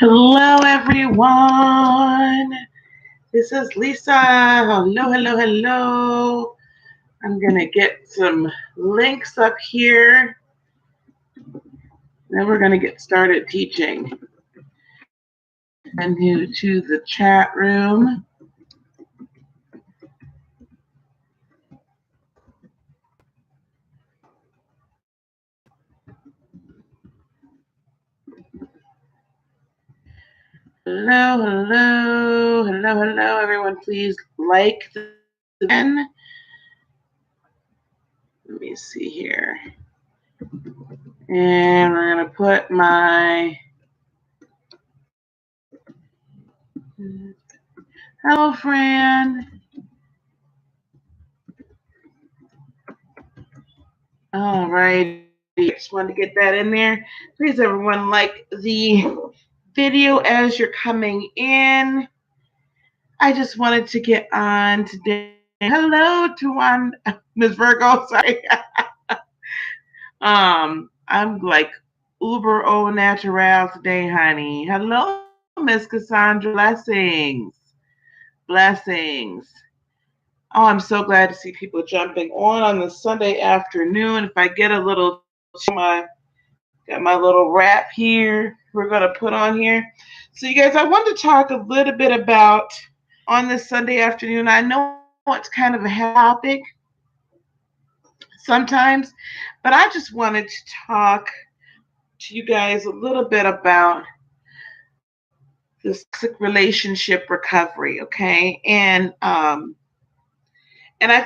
Hello, everyone. This is Lisa. Hello, hello, hello. I'm going to get some links up here. Then we're going to get started teaching. And you to the chat room. Hello, hello, hello, hello. Everyone, please like the pen. Let me see here. And we're going to put my... Hello, Fran. All right. Just wanted to get that in there. Please, everyone, like the video as you're coming in. I just wanted to get on today. Hello to one Ms. Virgo. Sorry. I'm like uber au natural today, honey. Hello, Miss Cassandra. Blessings. Blessings. Oh, I'm so glad to see people jumping on the Sunday afternoon. If I get a little, got my little wrap here we're going to put on here. So you guys, I wanted to talk a little bit about on this Sunday afternoon. I know it's kind of a topic sometimes, but I just wanted to talk to you guys a little bit about this toxic relationship recovery, okay? And I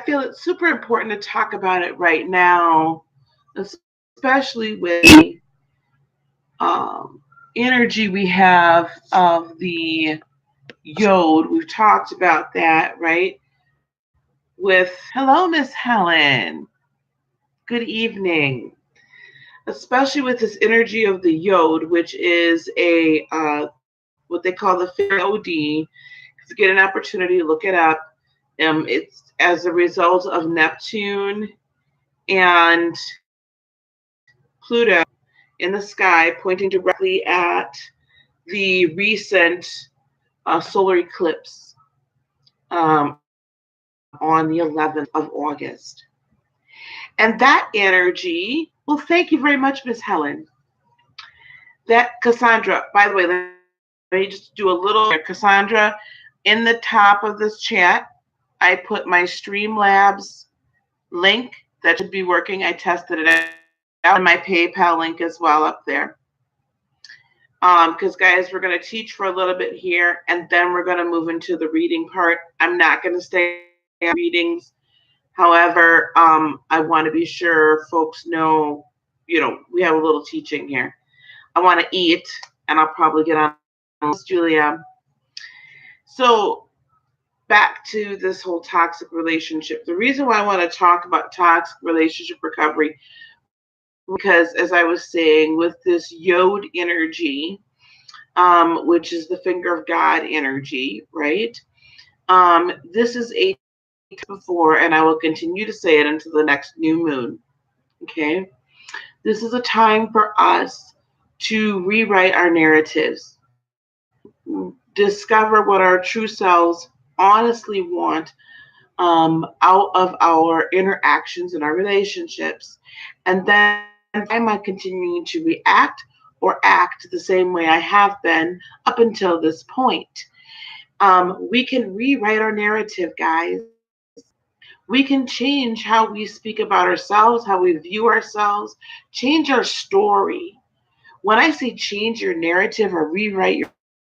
feel it's super important to talk about it right now, especially with energy we have of the yod. We've talked about that, right? With hello, Miss Helen. Good evening. Especially with this energy of the yod, which is a what they call the OD. If you get an opportunity to look it up, it's as a result of Neptune and Pluto in the sky, pointing directly at the recent solar eclipse on the 11th of August. And that energy, well, thank you very much, Miss Helen. That Cassandra, by the way, let me just do a little, Cassandra, in the top of this chat, I put my Streamlabs link. That should be working. I tested it out, and my PayPal link as well up there. Because guys, we're going to teach for a little bit here, and then we're going to move into the reading part. I'm not going to stay on readings. However, I want to be sure folks know, we have a little teaching here. I want to eat, and I'll probably get on Julia. So back to this whole toxic relationship. The reason why I want to talk about toxic relationship recovery, because as I was saying, with this yod energy, which is the finger of God energy, right? This is a before, and I will continue to say it until the next new moon. Okay? This is a time for us to rewrite our narratives, discover what our true selves honestly want out of our interactions and our relationships. And then am I continuing to react or act the same way I have been up until this point? We can rewrite our narrative, guys. We can change how we speak about ourselves, how we view ourselves, change our story. When I say change your narrative or rewrite your,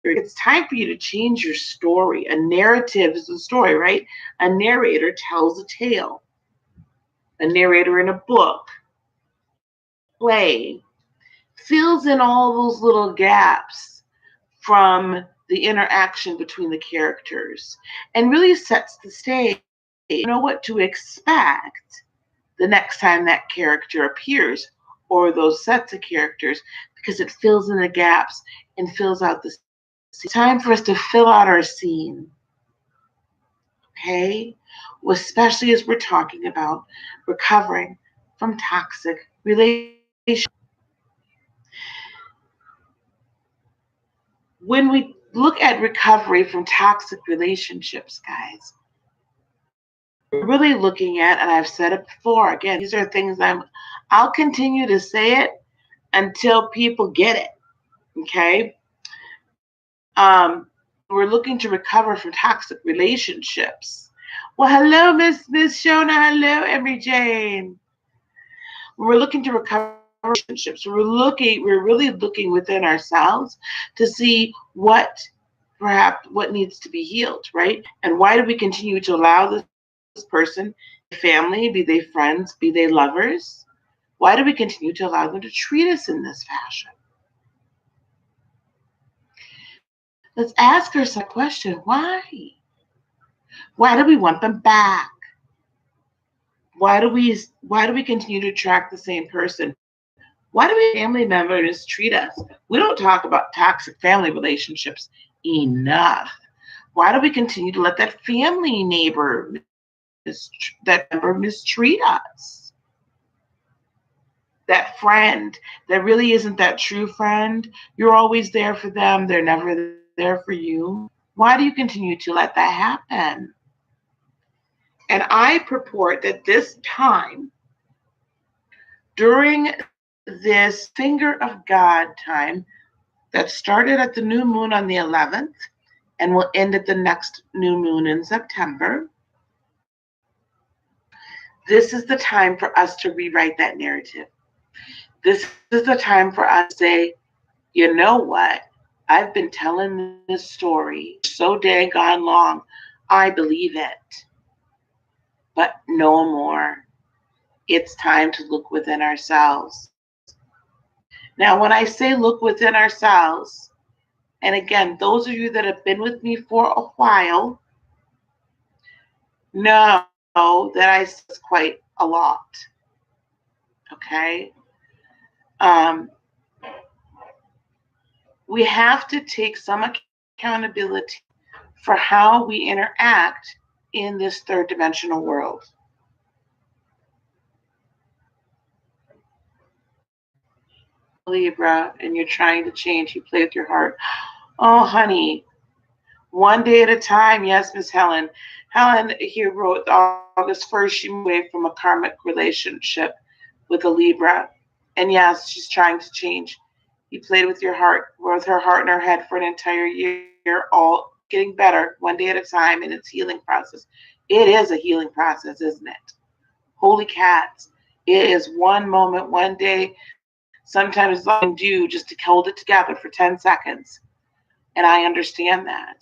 it's time for you to change your story. A narrative is a story, right? A narrator tells a tale. A narrator in a book, play, fills in all those little gaps from the interaction between the characters and really sets the stage. You know what to expect the next time that character appears or those sets of characters, because it fills in the gaps and fills out the scene. It's time for us to fill out our scene. Okay? Well, especially as we're talking about recovering from toxic relationships. when we look at recovery from toxic relationships, guys, we're really looking at, and I've said it before, again, these are things I'll continue to say it until people get it. Okay. We're looking to recover from toxic relationships. Well, hello, Miss Shona. Hello, Emery Jane. We're looking to recover relationships. We're really looking within ourselves to see perhaps what needs to be healed, right? And why do we continue to allow this person, family, be they friends, be they lovers? Why do we continue to allow them to treat us in this fashion? Let's ask ourselves that question. Why? Why do we want them back? Why do we continue to attract the same person? Why do family members treat us? We don't talk about toxic family relationships enough. Why do we continue to let that family that member mistreat us? That friend that really isn't that true friend. You're always there for them. They're never there for you. Why do you continue to let that happen? And I purport that this time, during this Finger of God time that started at the new moon on the 11th and will end at the next new moon in September, this is the time for us to rewrite that narrative. This is the time for us to say, you know what? I've been telling this story so daggone long. I believe it. But no more. It's time to look within ourselves. Now, when I say look within ourselves, and again, those of you that have been with me for a while know that I say quite a lot. Okay? We have to take some accountability for how we interact in this third dimensional world. Libra, and you're trying to change, you play with your heart. Oh, honey, one day at a time. Yes, Miss Helen. Helen here wrote August 1st, she moved away from a karmic relationship with a Libra. And yes, she's trying to change. You played with your heart, with her heart in her head for an entire year, all getting better one day at a time in its healing process. It is a healing process, isn't it? Holy cats. It is one moment, one day, sometimes all you can do just to hold it together for 10 seconds. And I understand that.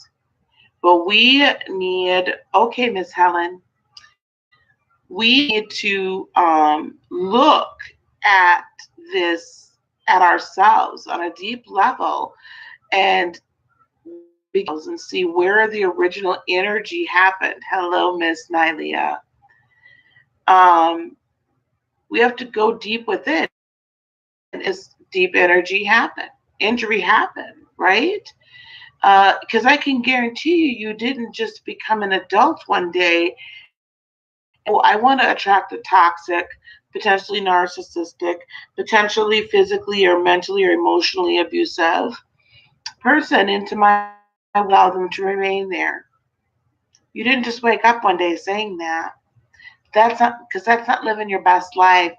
But we need, okay, Miss Helen, we need to look at this, at ourselves on a deep level and see where the original energy happened. Hello, Miss Nylia. We have to go deep within. Is deep energy happen? Injury happen, right? Because I can guarantee you didn't just become an adult one day. Oh, I want to attract a toxic, potentially narcissistic, potentially physically or mentally or emotionally abusive person into my life, allow them to remain there. You didn't just wake up one day saying that. That's not living your best life.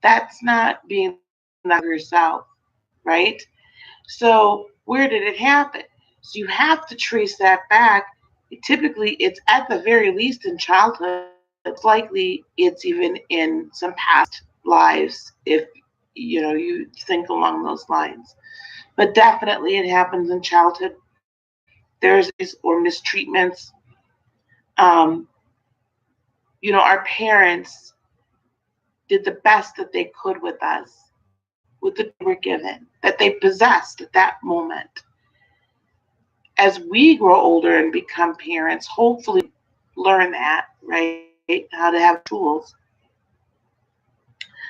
That's not being yourself, right? So where did it happen? So you have to trace that back. Typically, it's at the very least in childhood. It's likely it's even in some past lives, if you think along those lines. But definitely, it happens in childhood. There's or mistreatments. Our parents did the best that they could with us, with the they were given, that they possessed at that moment. As we grow older and become parents, hopefully learn that, right? How to have tools.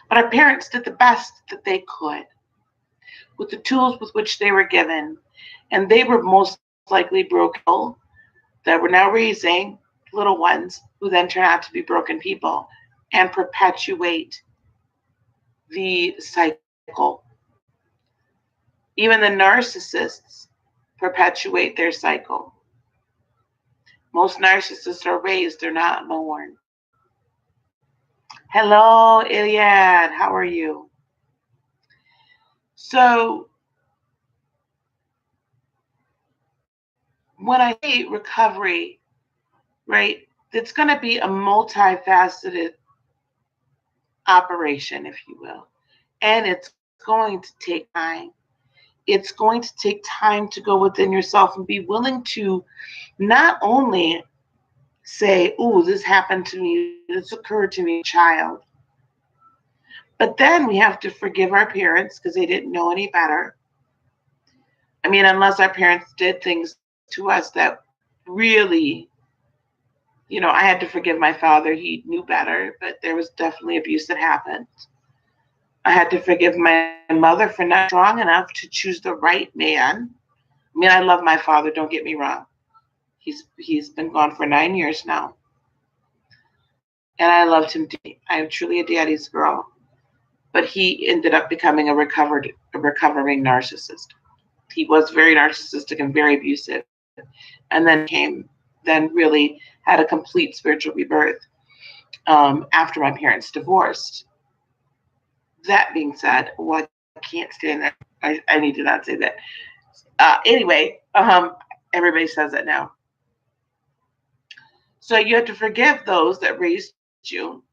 But our parents did the best that they could with the tools with which they were given. And they were most likely broken that were now raising little ones who then turn out to be broken people and perpetuate the cycle. Even the narcissists perpetuate their cycle. Most narcissists are raised, they're not born. Hello, Iliad. How are you? So, when I say recovery, right, it's going to be a multifaceted operation, if you will. And it's going to take time. It's going to take time to go within yourself and be willing to not only say, "Oh, this happened to me, this occurred to me, child." But then we have to forgive our parents because they didn't know any better. I mean, unless our parents did things to us that really, I had to forgive my father. He knew better, but there was definitely abuse that happened. I had to forgive my mother for not strong enough to choose the right man. I mean, I love my father, don't get me wrong. He's been gone for 9 years now. And I loved him deeply. I am truly a daddy's girl. But he ended up becoming a recovering narcissist. He was very narcissistic and very abusive. And then really had a complete spiritual rebirth after my parents divorced. That being said, I can't stand that. I need to not say that. Anyway, everybody says that now. So you have to forgive those that raised you.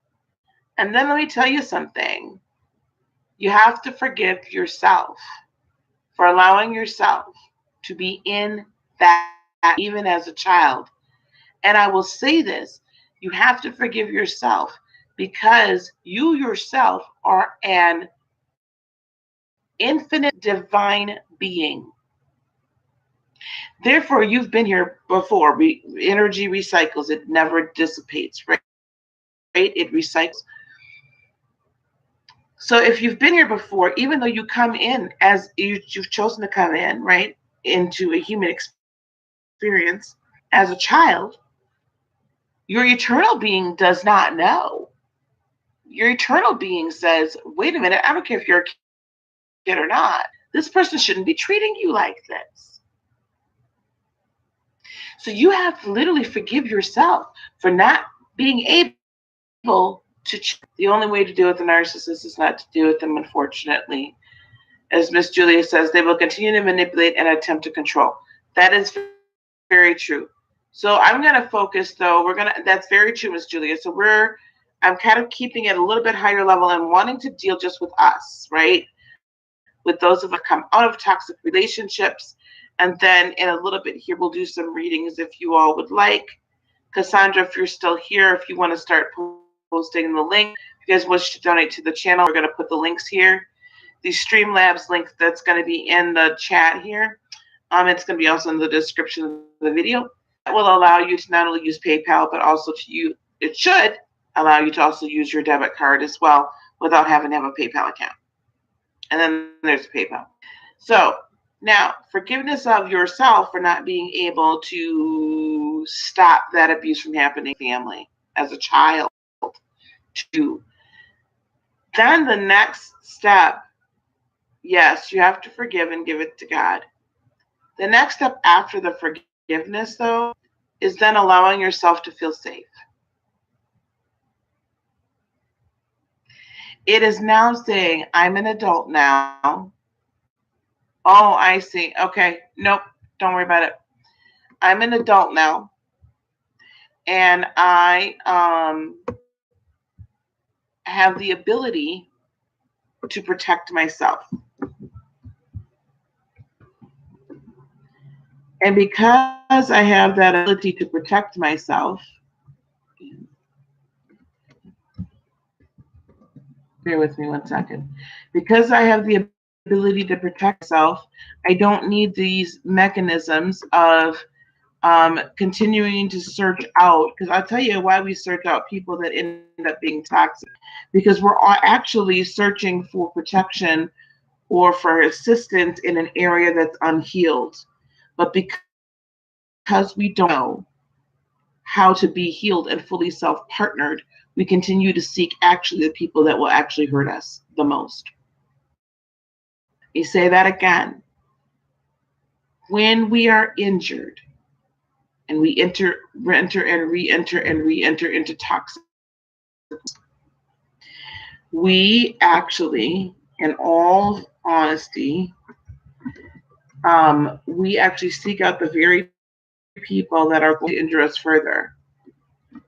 And then let me tell you something. You have to forgive yourself for allowing yourself to be in that even as a child. And I will say this, you have to forgive yourself because you yourself are an infinite divine being. Therefore, you've been here before. Energy recycles. It never dissipates, right? It recycles. So if you've been here before, even though you come in as you've chosen to come in, right, into a human experience as a child, your eternal being does not know. Your eternal being says, wait a minute, I don't care if you're a kid or not. This person shouldn't be treating you like this. So you have to literally forgive yourself for not being able to. The only way to deal with the narcissist is not to deal with them, unfortunately. As Miss Julia says, they will continue to manipulate and attempt to control. That is very true. So I'm going to focus, though. That's very true, Miss Julia. So I'm kind of keeping it a little bit higher level and wanting to deal just with us, right? With those of us come out of toxic relationships. And then in a little bit here, we'll do some readings if you all would like. Cassandra, if you're still here, if you want to start posting the link, if you guys wish to donate to the channel, we're going to put the links here. The Streamlabs link that's going to be in the chat here. It's going to be also in the description of the video. That will allow you to not only use PayPal, but also it should allow you to also use your debit card as well without having to have a PayPal account. And then there's PayPal. So now, forgiveness of yourself for not being able to stop that abuse from happening in family as a child. Then the next step, yes, you have to forgive and give it to God. The next step after the forgiveness, though, is then allowing yourself to feel safe. It is now saying, I'm an adult now. Oh, I see. Okay. Nope. Don't worry about it. I'm an adult now. And I have the ability to protect myself. And because I have that ability to protect myself, bear with me one second. Because I have the ability to protect myself, I don't need these mechanisms of continuing to search out, because I'll tell you why we search out people that end up being toxic, because we're all actually searching for protection or for assistance in an area that's unhealed. But because we don't know how to be healed and fully self-partnered, we continue to seek actually the people that will actually hurt us the most. You say that again. When we are injured and we enter and re-enter into toxic, we actually, in all honesty, we actually seek out the very people that are going to injure us further.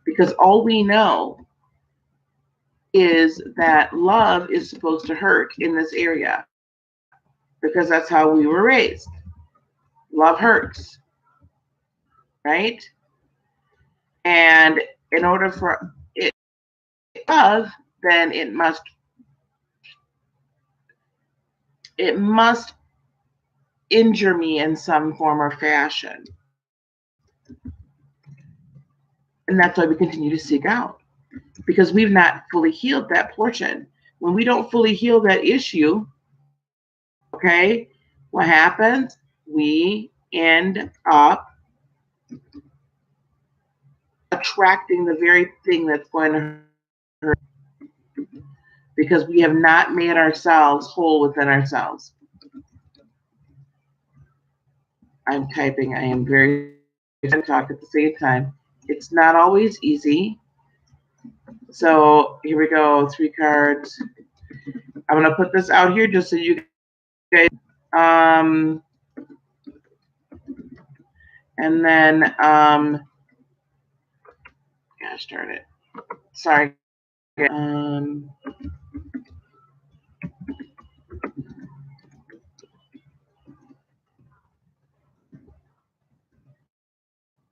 Because all we know is that love is supposed to hurt in this area because that's how we were raised. Love hurts, right? And in order for it to love, then it must injure me in some form or fashion. And that's why we continue to seek out, because we've not fully healed that portion. When we don't fully heal that issue, okay, what happens? We end up attracting the very thing that's going to hurt, because we have not made ourselves whole within ourselves. I'm typing. I am very trying to talk at the same time. It's not always easy. So here we go. 3 cards. I'm gonna put this out here just so you guys. And then gosh darn it. Sorry.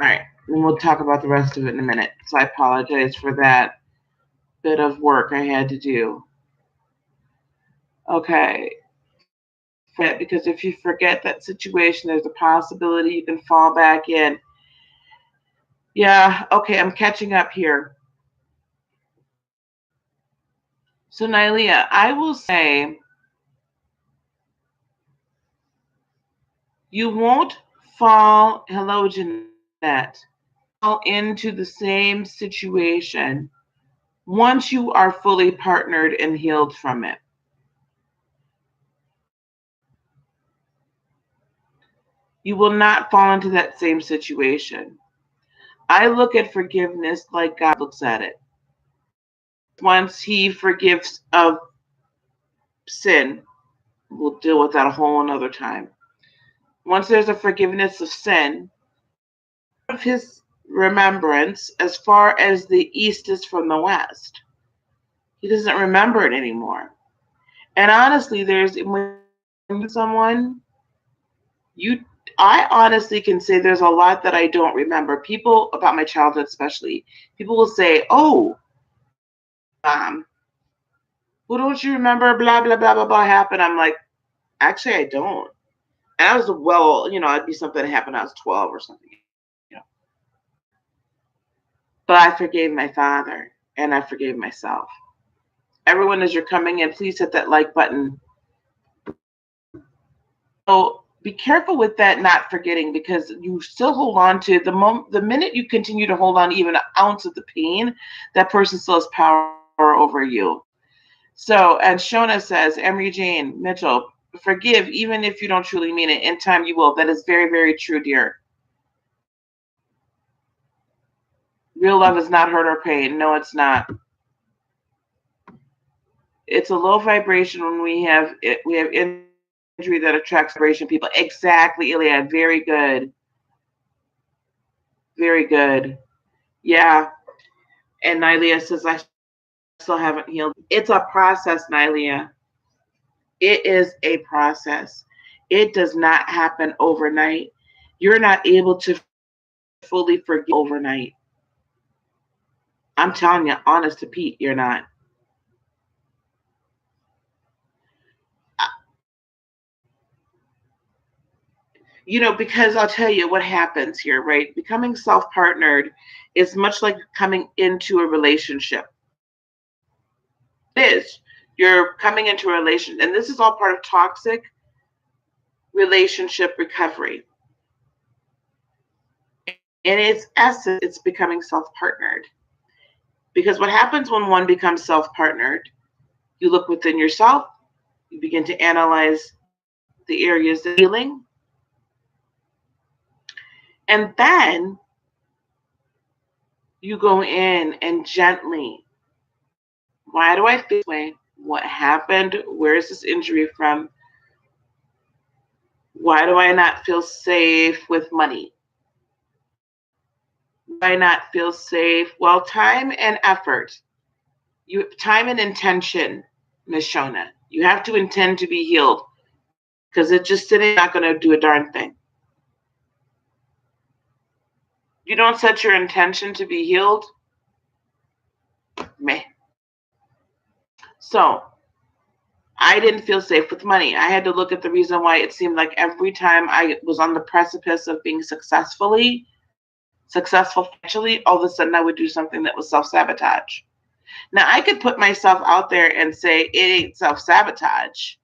All right, and we'll talk about the rest of it in a minute. So I apologize for that bit of work I had to do. Okay. Because if you forget that situation, there's a possibility you can fall back in. Yeah, okay, I'm catching up here. So, Nylea, I will say you won't fall, hello, Jeanette, fall into the same situation once you are fully partnered and healed from it. You will not fall into that same situation. I look at forgiveness like God looks at it. Once He forgives of sin, we'll deal with that a whole another time. Once there's a forgiveness of sin, of His remembrance as far as the east is from the west. He doesn't remember it anymore. And honestly, when someone, I honestly can say there's a lot that I don't remember. People, about my childhood especially, people will say, "Oh, well, don't you remember blah blah blah blah blah happened?" I'm like, actually, I don't. And I was it'd be something that happened when I was 12 or something, you know. But I forgave my father and I forgave myself. Everyone, as you're coming in, please hit that like button. So be careful with that not forgetting, because you still hold on to the minute you continue to hold on even an ounce of the pain, that person still has power over you. So, and Shona says, Emery Jane Mitchell, forgive even if you don't truly mean it. In time you will. That is very, very true, dear. Real love is not hurt or pain. No, it's not. It's a low vibration when we have injury that attracts vibration people. Exactly, Iliad. Very good. Very good. Yeah. And Nylea says, I still haven't healed. It's a process, Nylea. It is a process. It does not happen overnight. You're not able to fully forgive overnight. I'm telling you, honest to Pete, you're not. Because I'll tell you what happens here, right? Becoming self-partnered is much like coming into a relationship. It is. You're coming into a relationship, and this is all part of toxic relationship recovery. In its essence, it's becoming self-partnered. Because what happens when one becomes self-partnered, you look within yourself, you begin to analyze the areas of healing, And then you go in and gently, why do I feel this way? What happened? Where is this injury from? Why do I not feel safe with money? Why not feel safe? Well, time and effort. Time and intention, Miss Shona. You have to intend to be healed because it's just sitting not going to do a darn thing. You don't set your intention to be healed, meh. So I didn't feel safe with money. I had to look at the reason why it seemed like every time I was on the precipice of being successful financially, all of a sudden I would do something that was self-sabotage. Now I could put myself out there and say it ain't self-sabotage.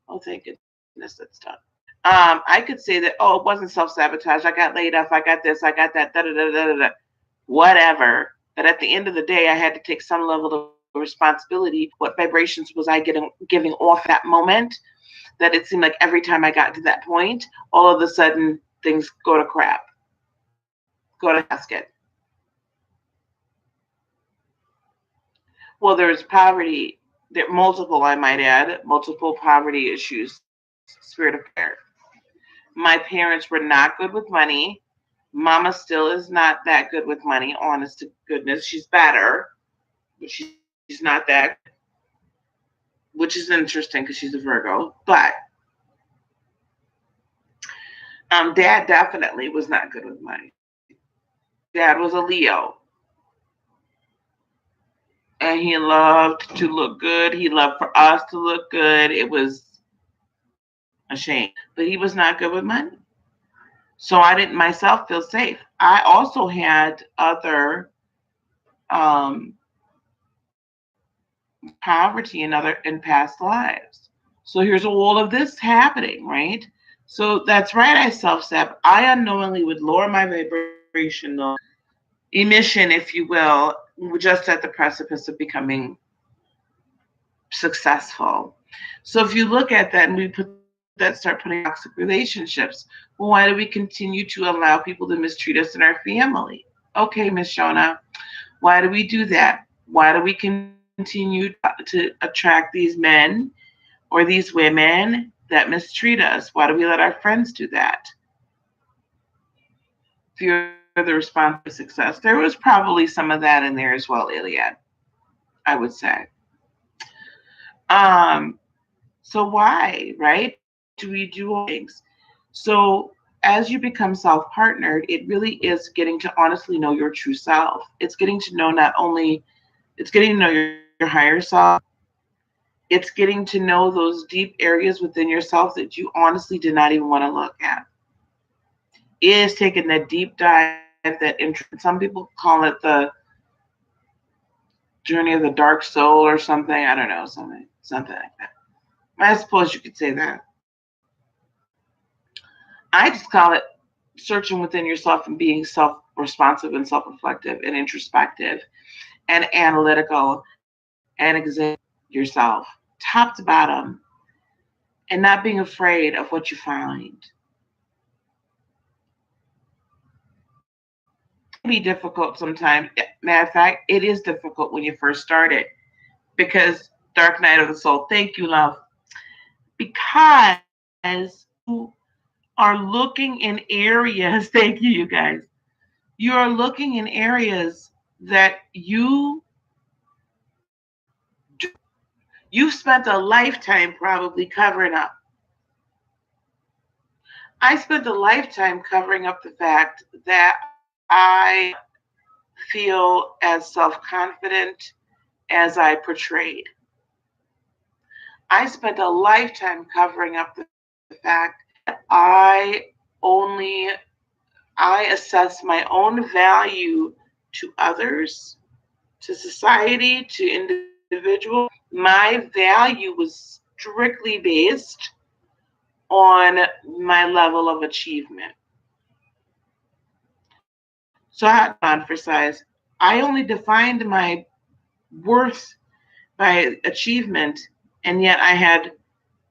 Oh, thank goodness that's done. I could say that, oh, it wasn't self-sabotage. I got laid off. I got this. I got that. Da da da da da. Whatever. But at the end of the day, I had to take some level of responsibility. What vibrations was I giving off that moment? That it seemed like every time I got to that point, all of a sudden things go to crap, go to casket. Well, there's poverty. There multiple, I might add, multiple poverty issues. Spirit of prayer. My parents were not good with money. Mama still is not that good with money, honest to goodness. She's better, but she's not that, which is interesting because she's a Virgo. But dad definitely was not good with money. Dad was a Leo, and he loved to look good. He loved for us to look good. It was a shame, but he was not good with money. So I didn't myself feel safe. I also had other um, poverty in past lives. So here's all of this happening, right? So that's right. I self-sab. I unknowingly would lower my vibrational emission, if you will, just at the precipice of becoming successful. So if you look at that and we start putting toxic relationships, well, why do we continue to allow people to mistreat us in our family? Okay, Miss Shona, why do we do that? Why do we continue to attract these men or these women that mistreat us? Why do we let our friends do that? Fear the responsibility of success. There was probably some of that in there as well, Iliad, I would say. Um, so why, right? Do we do all things? So as you become self-partnered, it really is getting to honestly know your true self. It's getting to know not only it's getting to know your higher self. It's getting to know those deep areas within yourself that you honestly did not even want to look at. It is taking that deep dive, that interest. Some people call it the journey of the dark soul or something. I don't know, something like that. I suppose you could say that. I just call it searching within yourself and being self responsive and self reflective and introspective and analytical and examine yourself top to bottom and not being afraid of what you find. It can be difficult sometimes. Matter of fact, it is difficult when you first start it because Dark Night of the Soul, thank you, love. Because you are looking in areas, thank you, you guys. You are looking in areas that you've spent a lifetime probably covering up. I spent a lifetime covering up the fact that I feel as self confident as I portrayed. I spent a lifetime covering up the fact that I assess my own value to others, to society, to individuals. My value was strictly based on my level of achievement. So I had on for size. I only defined my worth by achievement, and yet I had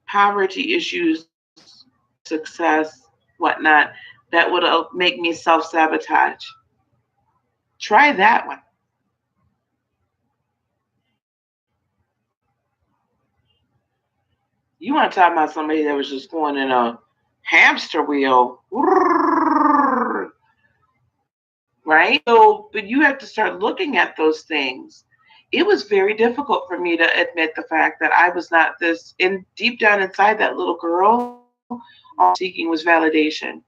poverty issues, success, whatnot, that would make me self-sabotage. Try that one. You want to talk about somebody that was just going in a hamster wheel, right? So, but you have to start looking at those things. It was very difficult for me to admit the fact that I was not this, in deep down inside that little girl, all seeking was validation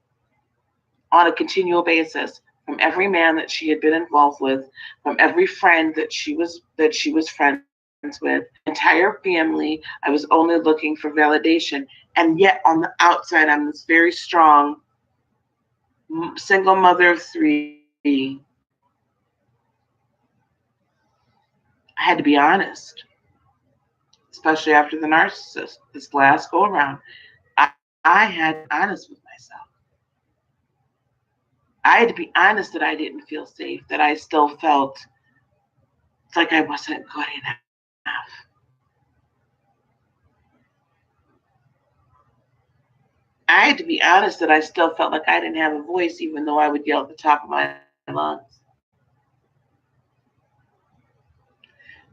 on a continual basis from every man that she had been involved with, from every friend that she was friends with, entire family. I was only looking for validation, and yet on the outside, I'm this very strong single mother of three. I had to be honest, especially after the narcissist, this last go around. I had to be honest with myself. I had to be honest that I didn't feel safe, that I still felt like I wasn't good enough. I had to be honest that I still felt like I didn't have a voice, even though I would yell at the top of my lungs.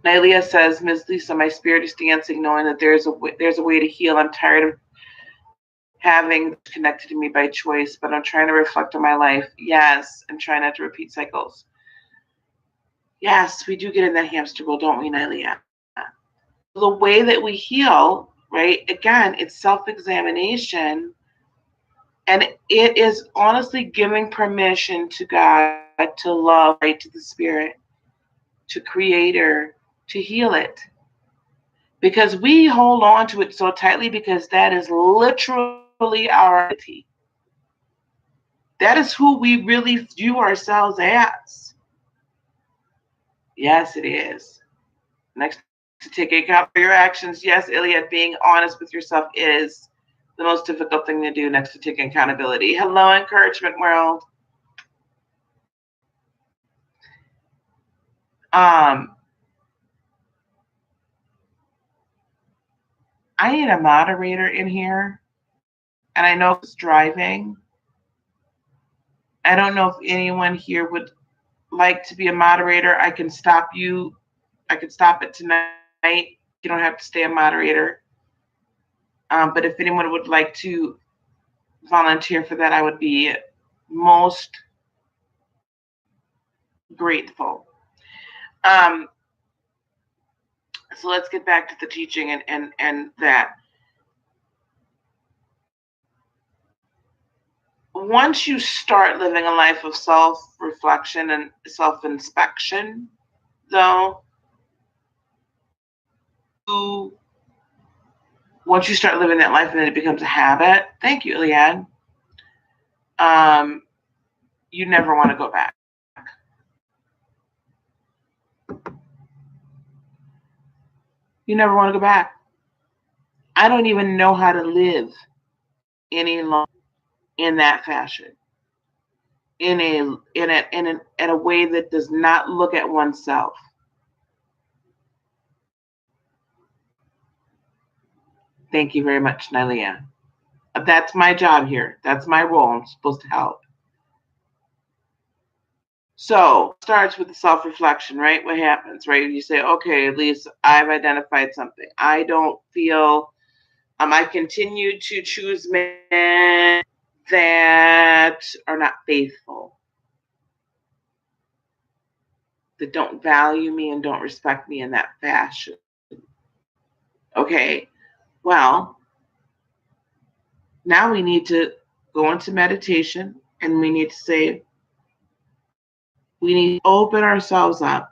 Nylea says, Ms. Lisa, my spirit is dancing, knowing that there's a way to heal. I'm tired of having connected to me by choice, but I'm trying to reflect on my life. Yes, and try not to repeat cycles. Yes, we do get in that hamster wheel, don't we, Nylea? The way that we heal, right? Again, it's self-examination, and it is honestly giving permission to God to love, right, to the Spirit, to Creator, to heal it. Because we hold on to it so tightly because that is literally our identity. That is who we really view ourselves as. Yes, it is. Next to take account for your actions, yes, Iliad, being honest with yourself is the most difficult thing to do next to taking accountability. Hello, encouragement world. Um, I need a moderator in here, and I know it's driving. I don't know if anyone here would like to be a moderator. I can stop you. I can stop it tonight. You don't have to stay a moderator. But if anyone would like to volunteer for that, I would be most grateful. Um, so let's get back to the teaching and that. Once you start living a life of self reflection and self inspection, though, you once you start living that life and then it becomes a habit, thank you, Iliad, um, you never want to go back. You never want to go back. I don't even know how to live any longer in that fashion, in a way that does not look at oneself. Thank you very much, Nylia. That's my job here. That's my role. I'm supposed to help. So starts with the self-reflection, right? What happens, right? You say, okay, at least I've identified something. I don't feel I continue to choose men that are not faithful, that don't value me and don't respect me in that fashion. Okay, well, now we need to go into meditation and we need to say, we need to open ourselves up.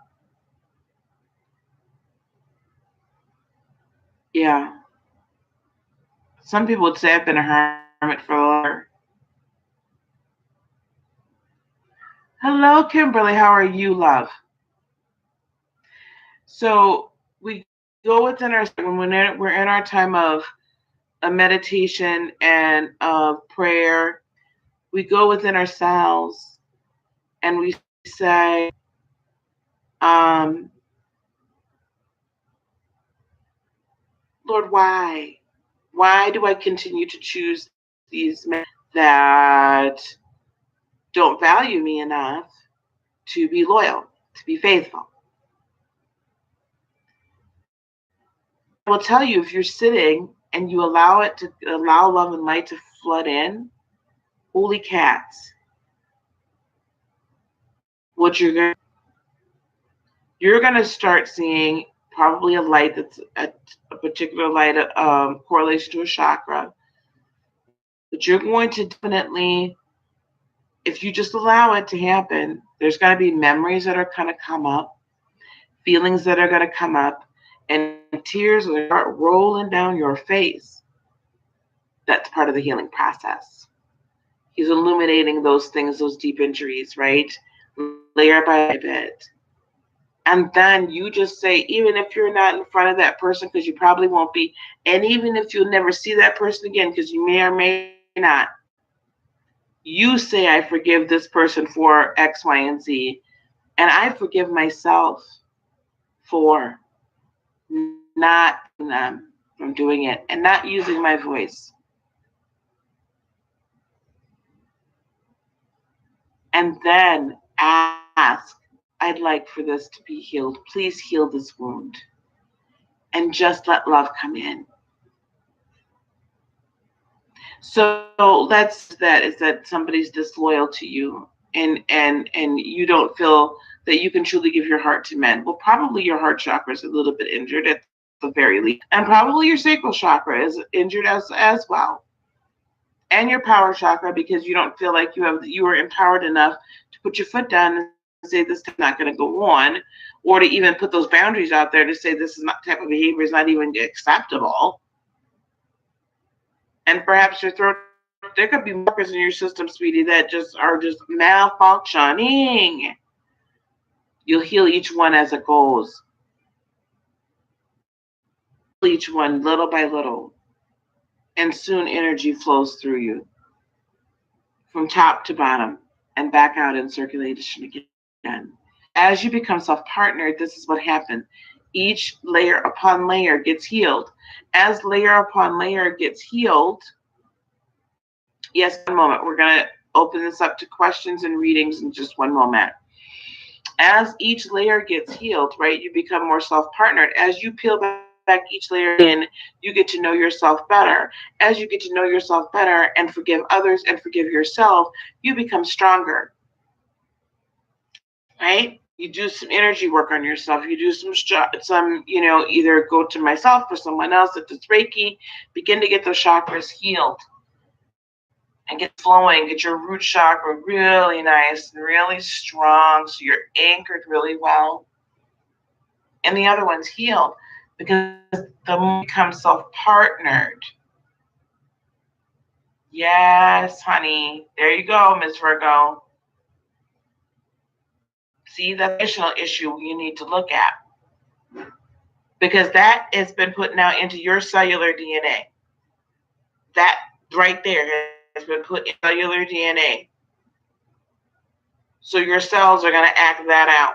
Yeah. Some people would say I've been a hermit for longer. Hello, Kimberly. How are you, love? So we go within our when we're in our time of a meditation and of prayer. We go within ourselves and we say, um, Lord, why? Why do I continue to choose these men that don't value me enough to be loyal, to be faithful. I will tell you, if you're sitting and you allow love and light to flood in, holy cats, what you're gonna start seeing probably a light that's a particular light correlation to a chakra, but you're going to definitely, if you just allow it to happen, there's going to be memories that are going to come up, feelings that are going to come up, and tears will start rolling down your face. That's part of the healing process. He's illuminating those things, those deep injuries, right? Layer by bit. And then you just say, even if you're not in front of that person, because you probably won't be, and even if you'll never see that person again, because you may or may not, you say, I forgive this person for X, Y, and Z. And I forgive myself for not them from doing it and not using my voice. And then ask, I'd like for this to be healed. Please heal this wound. And just let love come in. So that somebody's disloyal to you and you don't feel that you can truly give your heart to men. Well, probably your heart chakra is a little bit injured at the very least. And probably your sacral chakra is injured as well. And your power chakra, because you don't feel like you are empowered enough to put your foot down and say this is not going to go on, or to even put those boundaries out there to say this is not type of behavior is not even acceptable. And perhaps your throat, there could be markers in your system, sweetie, that are just malfunctioning. You'll heal each one as it goes. Each one little by little. And soon energy flows through you from top to bottom and back out in circulation again. As you become self-partnered, this is what happens. Each layer upon layer gets healed. As layer upon layer gets healed, yes, one moment. We're going to open this up to questions and readings in just one moment. As each layer gets healed, right, you become more self-partnered. As you peel back each layer in, you get to know yourself better. As you get to know yourself better and forgive others and forgive yourself, you become stronger, right? You do some energy work on yourself. You do some, either go to myself or someone else that does Reiki, begin to get those chakras healed and get flowing, get your root chakra really nice and really strong so you're anchored really well. And the other one's healed because the more you become self-partnered. Yes, honey. There you go, Miss Virgo. See, that's an additional issue you need to look at. Because that has been put now into your cellular DNA. That right there has been put in cellular DNA. So your cells are going to act that out.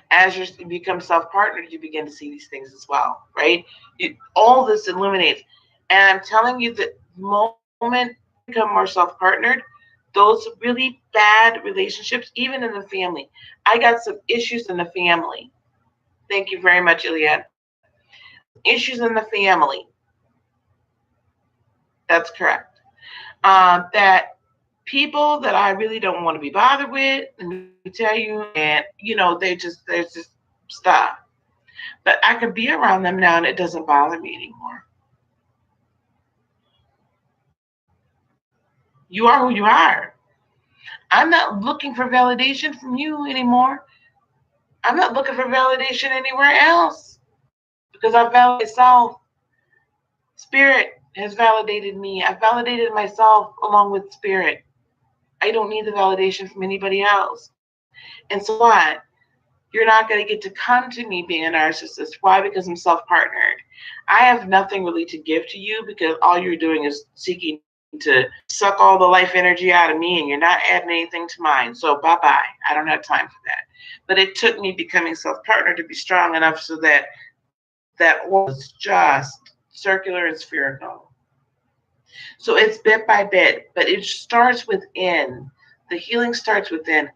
As you become self-partnered, you begin to see these things as well, right? All this illuminates. And I'm telling you that the moment you become more self-partnered, those really bad relationships, even in the family. I got some issues in the family. Thank you very much, Iliad. Issues in the family. That's correct. That people that I really don't want to be bothered with, and tell you, and there's just stuff. But I can be around them now and it doesn't bother me anymore. You are who you are. I'm not looking for validation from you anymore. I'm not looking for validation anywhere else because I validate myself. Spirit has validated me. I've validated myself along with spirit. I don't need the validation from anybody else. And so what? You're not going to get to come to me being a narcissist. Why? Because I'm self-partnered. I have nothing really to give to you because all you're doing is seeking to suck all the life energy out of me and you're not adding anything to mine. So bye-bye. I don't have time for that. But it took me becoming self-partnered to be strong enough so that was just circular and spherical. So it's bit by bit, but it starts within. The healing starts within.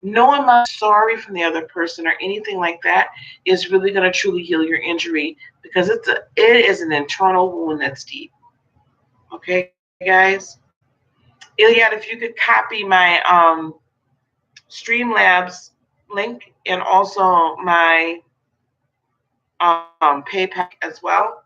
No amount of sorry from the other person or anything like that is really going to truly heal your injury, because it is an internal wound that's deep. Okay, guys? Iliad, if you could copy my Streamlabs link and also my PayPal as well,